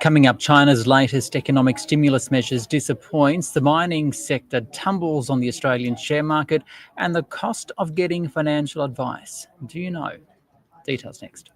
Coming up, China's latest economic stimulus measures disappoints, the mining sector tumbles on the Australian share market, and the cost of getting financial advice. Do you know? Details next.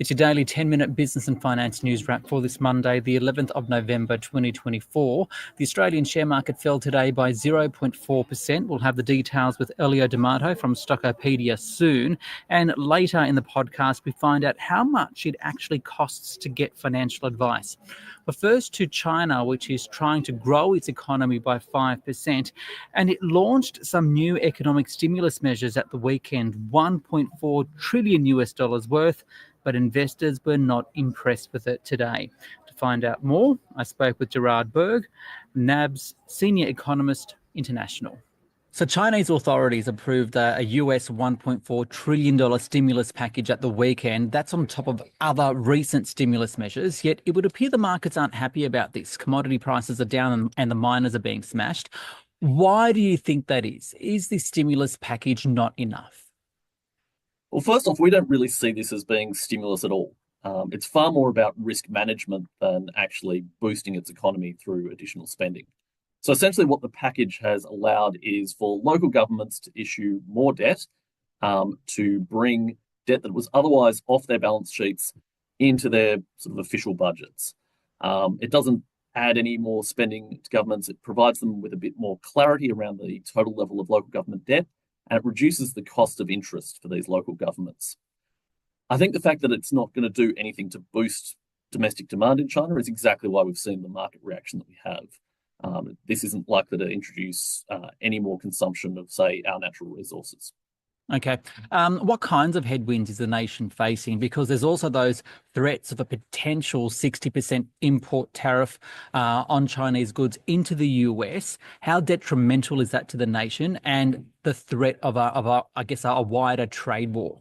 It's your daily 10-minute business and finance news wrap for this Monday, the 11th of November 2024. The Australian share market fell today by 0.4%. We'll have the details with Elio from Stockopedia soon. And later in the podcast, we find out how much it actually costs to get financial advice. But first to China, which is trying to grow its economy by 5%. And it launched some new economic stimulus measures at the weekend, $1.4 trillion worth. But investors were not impressed with it today. To find out more, I spoke with Gerard Berg, NAB's Senior Economist International. So Chinese authorities approved a US $1.4 trillion stimulus package at the weekend. That's on top of other recent stimulus measures. Yet it would appear the markets aren't happy about this. Commodity prices are down and the miners are being smashed. Why do you think that is? Is this stimulus package not enough? Well, first off, we don't really see this as being stimulus at all. It's far more about risk management than actually boosting its economy through additional spending. So essentially what the package has allowed is for local governments to issue more debt, to bring debt that was otherwise off their balance sheets into their sort of official budgets. It doesn't add any more spending to governments. It provides them with a bit more clarity around the total level of local government debt, and it reduces the cost of interest for these local governments. I think the fact that it's not going to do anything to boost domestic demand in China is exactly why we've seen the market reaction that we have. This isn't likely to introduce any more consumption of, say, our natural resources. Okay. What kinds of headwinds is the nation facing? Because there's also those threats of a potential 60% import tariff on Chinese goods into the US. How detrimental is that to the nation and the threat of a wider trade war?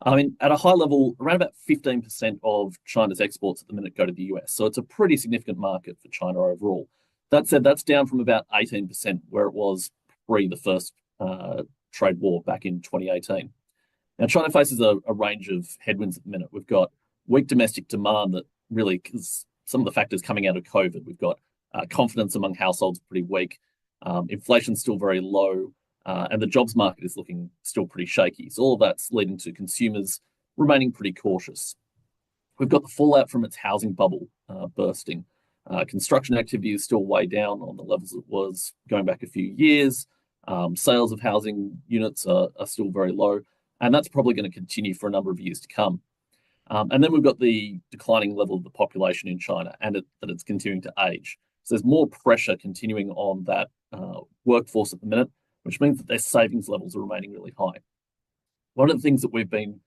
I mean, at a high level, around about 15% of China's exports at the minute go to the US. So it's a pretty significant market for China overall. That said, that's down from about 18% where it was pre the first trade war back in 2018. Now, China faces a range of headwinds at the minute. We've got weak domestic demand that really, because some of the factors coming out of COVID, we've got confidence among households pretty weak, inflation's still very low, and the jobs market is looking still pretty shaky. So all of that's leading to consumers remaining pretty cautious. We've got the fallout from its housing bubble bursting. Construction activity is still way down on the levels it was going back a few years. Sales of housing units are still very low, and that's probably going to continue for a number of years to come. And then we've got the declining level of the population in China and that it's continuing to age. So there's more pressure continuing on that workforce at the minute, which means that their savings levels are remaining really high. One of the things that we've been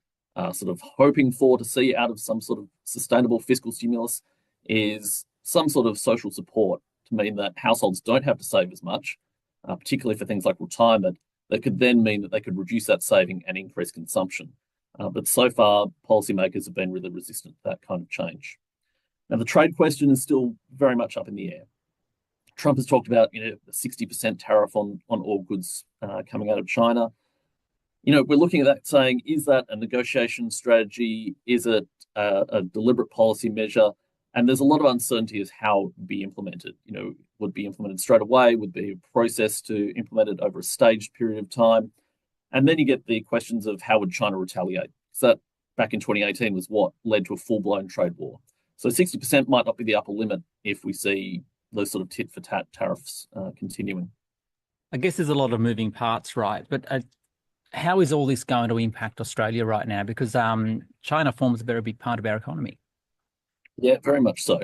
sort of hoping for to see out of some sort of sustainable fiscal stimulus is some sort of social support to mean that households don't have to save as much, particularly for things like retirement, that could then mean that they could reduce that saving and increase consumption. But so far, policymakers have been really resistant to that kind of change. Now, the trade question is still very much up in the air. Trump has talked about a 60% tariff on all goods coming out of China. We're looking at that saying, is that a negotiation strategy? Is it a deliberate policy measure? And there's a lot of uncertainty as how it would be implemented. Would be implemented straight away, would be a process to implement it over a staged period of time. And then you get the questions of how would China retaliate? So that back in 2018 was what led to a full-blown trade war. So 60% might not be the upper limit if we see those sort of tit-for-tat tariffs continuing. I guess there's a lot of moving parts, right? But how is all this going to impact Australia right now? Because China forms a very big part of our economy. Yeah, very much so.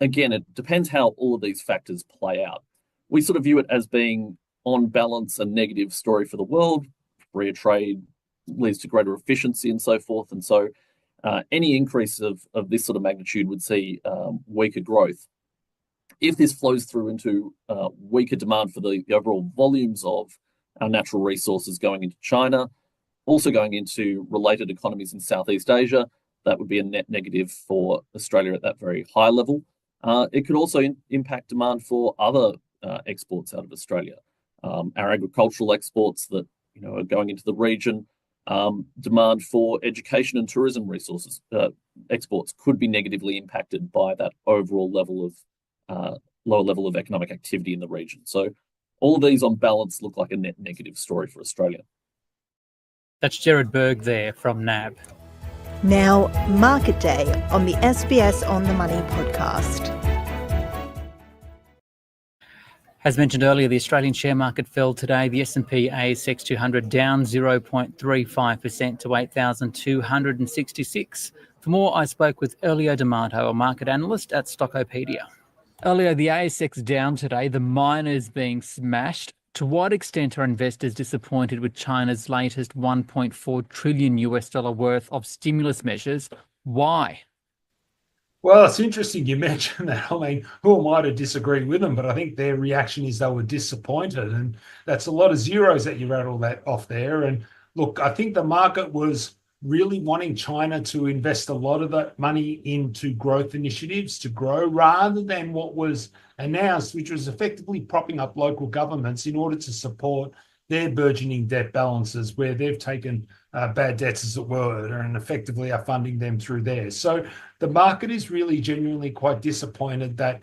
Again, it depends how all of these factors play out. We sort of view it as being, on balance, a negative story for the world. Freer trade leads to greater efficiency and so forth. And so any increase of this sort of magnitude would see weaker growth. If this flows through into weaker demand for the overall volumes of our natural resources going into China, also going into related economies in Southeast Asia, that would be a net negative for Australia at that very high level. It could also impact demand for other exports out of Australia. Our agricultural exports that are going into the region, demand for education and tourism resources exports could be negatively impacted by that overall lower level of economic activity in the region. So all of these on balance look like a net negative story for Australia. That's Gerard Berg there from NAB. Now, Market Day on the SBS On The Money podcast. As mentioned earlier, the Australian share market fell today. The S&P ASX 200 down 0.35% to 8,266. For more, I spoke with Elio, a market analyst at Stockopedia. Elio, the ASX down today, the miners being smashed. To what extent are investors disappointed with China's latest $1.4 trillion worth of stimulus measures? Why? Well, it's interesting you mentioned that. I mean, who am I to disagree with them? But I think their reaction is they were disappointed. And that's a lot of zeros that you rattle that off there. And look, I think the market was really wanting China to invest a lot of that money into growth initiatives to grow rather than what was announced, which was effectively propping up local governments in order to support their burgeoning debt balances where they've taken bad debts, as it were, and effectively are funding them through there. So the market is really genuinely quite disappointed that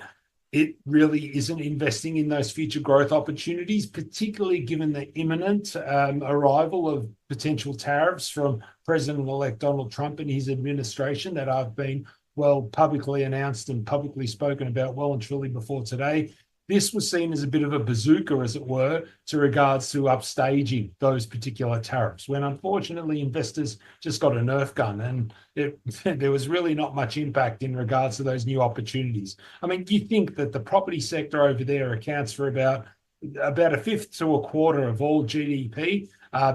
it really isn't investing in those future growth opportunities, particularly given the imminent arrival of potential tariffs from President-elect Donald Trump and his administration that have been well publicly announced and publicly spoken about well and truly before today. This was seen as a bit of a bazooka, as it were, to regards to upstaging those particular tariffs, when unfortunately investors just got a Nerf gun and there was really not much impact in regards to those new opportunities. I mean, you think that the property sector over there accounts for about a fifth to a quarter of all GDP.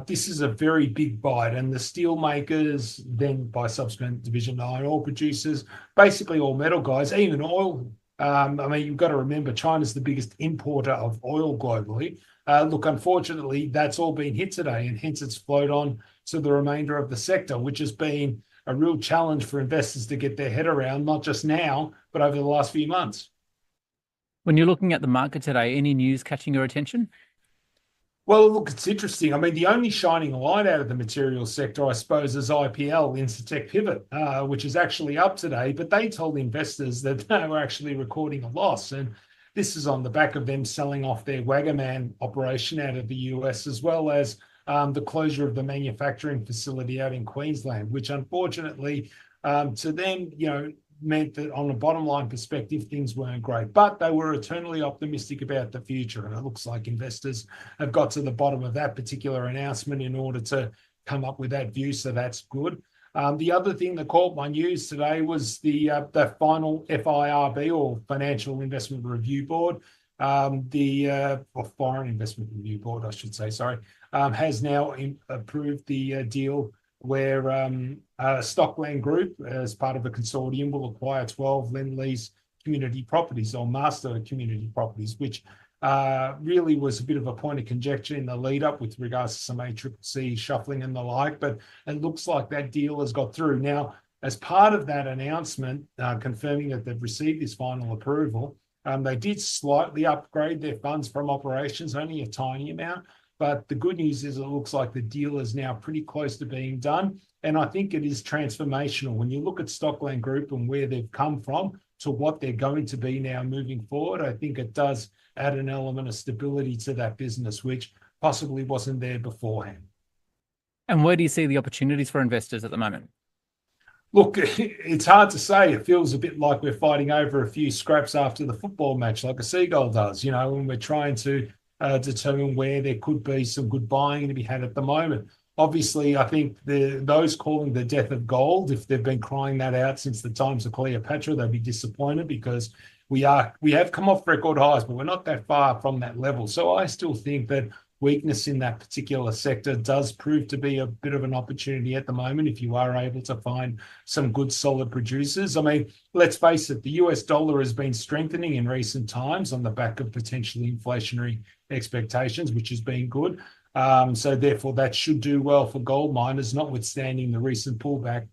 This is a very big bite, and the steel makers, then by subsequent division, iron ore producers, basically all metal guys, even oil. I mean, you've got to remember China's the biggest importer of oil globally. Look, unfortunately, that's all been hit today, and hence it's flowed on to the remainder of the sector, which has been a real challenge for investors to get their head around, not just now, but over the last few months. When you're looking at the market today, any news catching your attention? Well, look, it's interesting. I mean, the only shining light out of the materials sector, I suppose, is IPL, Incitec Pivot, which is actually up today. But they told investors that they were actually recording a loss. And this is on the back of them selling off their Waggaman operation out of the US, as well as the closure of the manufacturing facility out in Queensland, which unfortunately to them, meant that on a bottom line perspective, things weren't great, but they were eternally optimistic about the future. And it looks like investors have got to the bottom of that particular announcement in order to come up with that view. So that's good. The other thing that caught my news today was the final FIRB, or Financial Investment Review Board, or Foreign Investment Review Board, I should say, has now approved the deal where Stockland Group, as part of a consortium, will acquire 12 Lend-Lease community properties, or master community properties, which really was a bit of a point of conjecture in the lead up with regards to some ACCC shuffling and the like, but it looks like that deal has got through. Now, as part of that announcement, confirming that they've received this final approval, they did slightly upgrade their funds from operations, only a tiny amount. But the good news is it looks like the deal is now pretty close to being done. And I think it is transformational. When you look at Stockland Group and where they've come from to what they're going to be now moving forward, I think it does add an element of stability to that business, which possibly wasn't there beforehand. And where do you see the opportunities for investors at the moment? Look, it's hard to say. It feels a bit like we're fighting over a few scraps after the football match, like a seagull does, when we're trying to determine where there could be some good buying to be had at the moment. Obviously, I think those calling the death of gold, if they've been crying that out since the times of Cleopatra, they'd be disappointed because we have come off record highs, but we're not that far from that level. So I still think that weakness in that particular sector does prove to be a bit of an opportunity at the moment if you are able to find some good solid producers. I mean, let's face it, the US dollar has been strengthening in recent times on the back of potentially inflationary expectations, which has been good. So therefore that should do well for gold miners, notwithstanding the recent pullback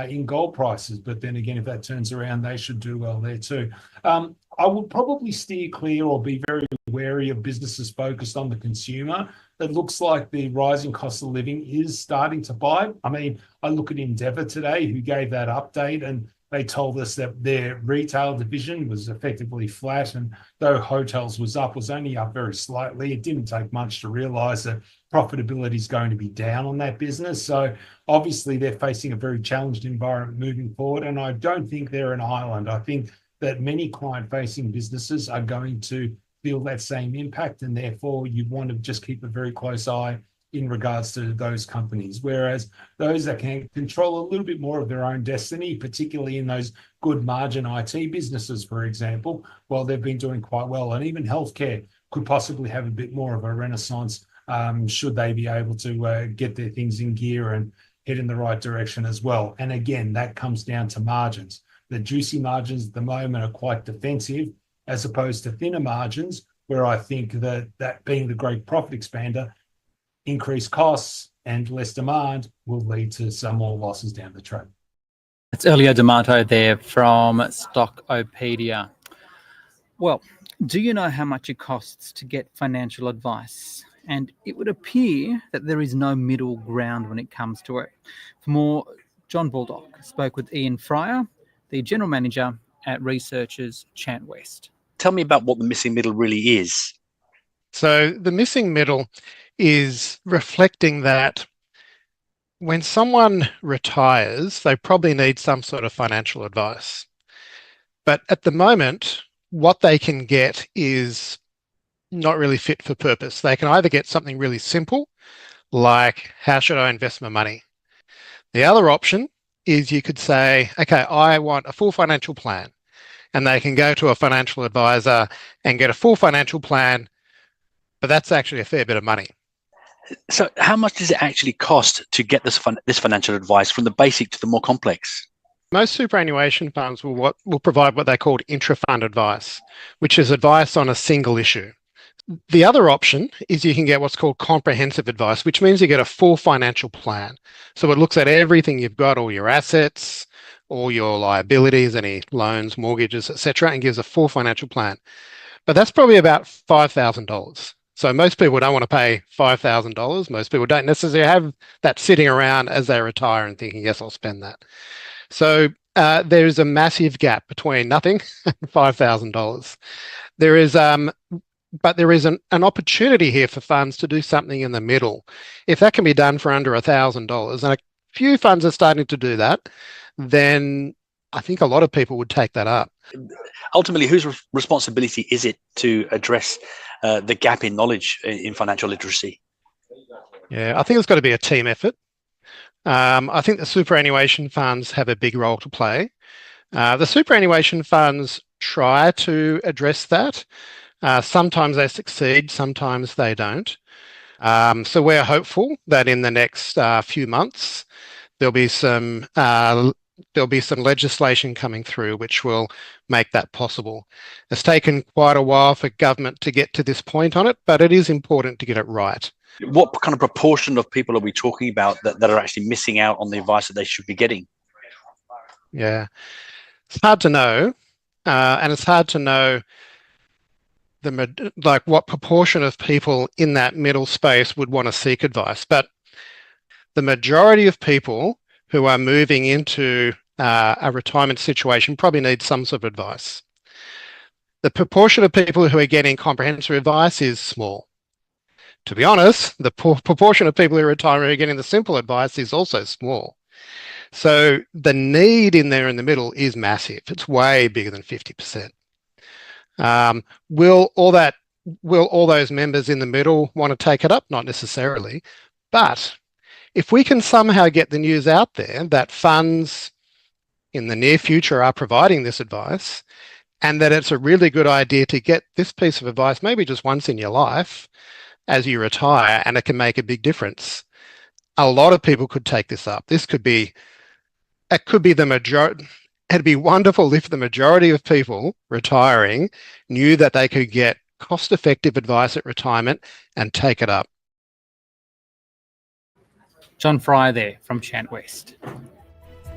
in gold prices. But then again, if that turns around, they should do well there too. I would probably steer clear or be very wary of businesses focused on the consumer. It looks like the rising cost of living is starting to bite. I mean, I look at Endeavour today, who gave that update, and they told us that their retail division was effectively flat, and though hotels was only up very slightly. It didn't take much to realise that profitability is going to be down on that business. So obviously they're facing a very challenged environment moving forward, and I don't think they're an island. I think that many client-facing businesses are going to feel that same impact, and therefore you want to just keep a very close eye in regards to those companies. Whereas those that can control a little bit more of their own destiny, particularly in those good margin IT businesses, for example, well, they've been doing quite well. And even healthcare could possibly have a bit more of a renaissance should they be able to get their things in gear and head in the right direction as well. And again, that comes down to margins. The juicy margins at the moment are quite defensive, as opposed to thinner margins, where I think that being the great profit expander, increased costs and less demand will lead to some more losses down the track. It's Elio there from Stockopedia. Well, do you know how much it costs to get financial advice? And it would appear that there is no middle ground when it comes to it. For more, John Baldock spoke with Ian Fryer, the General Manager at researchers Chant West. Tell me about what the missing middle really is. So the missing middle is reflecting that when someone retires, they probably need some sort of financial advice. But at the moment, what they can get is not really fit for purpose. They can either get something really simple, like how should I invest my money? The other option is you could say, okay, I want a full financial plan. And they can go to a financial advisor and get a full financial plan, but that's actually a fair bit of money. So how much does it actually cost to get this financial advice from the basic to the more complex? Most superannuation funds will provide what they call intra-fund advice, which is advice on a single issue. The other option is you can get what's called comprehensive advice, which means you get a full financial plan. So it looks at everything you've got, all your assets, all your liabilities, any loans, mortgages, etc., and gives a full financial plan. But that's probably about $5,000. So most people don't want to pay $5,000. Most people don't necessarily have that sitting around as they retire and thinking, yes, I'll spend that. So there is a massive gap between nothing and $5,000. There is, but there is an opportunity here for funds to do something in the middle. If that can be done for under $1,000, and a few funds are starting to do that, then I think a lot of people would take that up. Ultimately, whose responsibility is it to address the gap in knowledge in financial literacy? Yeah, I think it's got to be a team effort. I think the superannuation funds have a big role to play. The superannuation funds try to address that. Sometimes they succeed, sometimes they don't. So we're hopeful that in the next few months, there'll be some legislation coming through which will make that possible. It's taken quite a while for government to get to this point on it, but it is important to get it right. What kind of proportion of people are we talking about that are actually missing out on the advice that they should be getting? Yeah, it's hard to know, and it's hard to know what proportion of people in that middle space would want to seek advice. But the majority of people who are moving into a retirement situation probably need some sort of advice. The proportion of people who are getting comprehensive advice is small. To be honest, the proportion of people who are retiring who are getting the simple advice is also small. So the need in there in the middle is massive. It's way bigger than 50%. Will all those members in the middle want to take it up? Not necessarily. But if we can somehow get the news out there that funds in the near future are providing this advice, and that it's a really good idea to get this piece of advice maybe just once in your life as you retire, and it can make a big difference, a lot of people could take this up. It could be the majority. It'd be wonderful if the majority of people retiring knew that they could get cost-effective advice at retirement and take it up. John Fryer there from Chant West.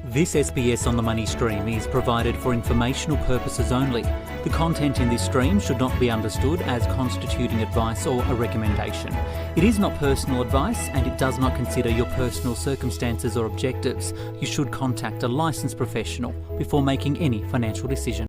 This SBS On The Money stream is provided for informational purposes only. The content in this stream should not be understood as constituting advice or a recommendation. It is not personal advice and it does not consider your personal circumstances or objectives. You should contact a licensed professional before making any financial decision.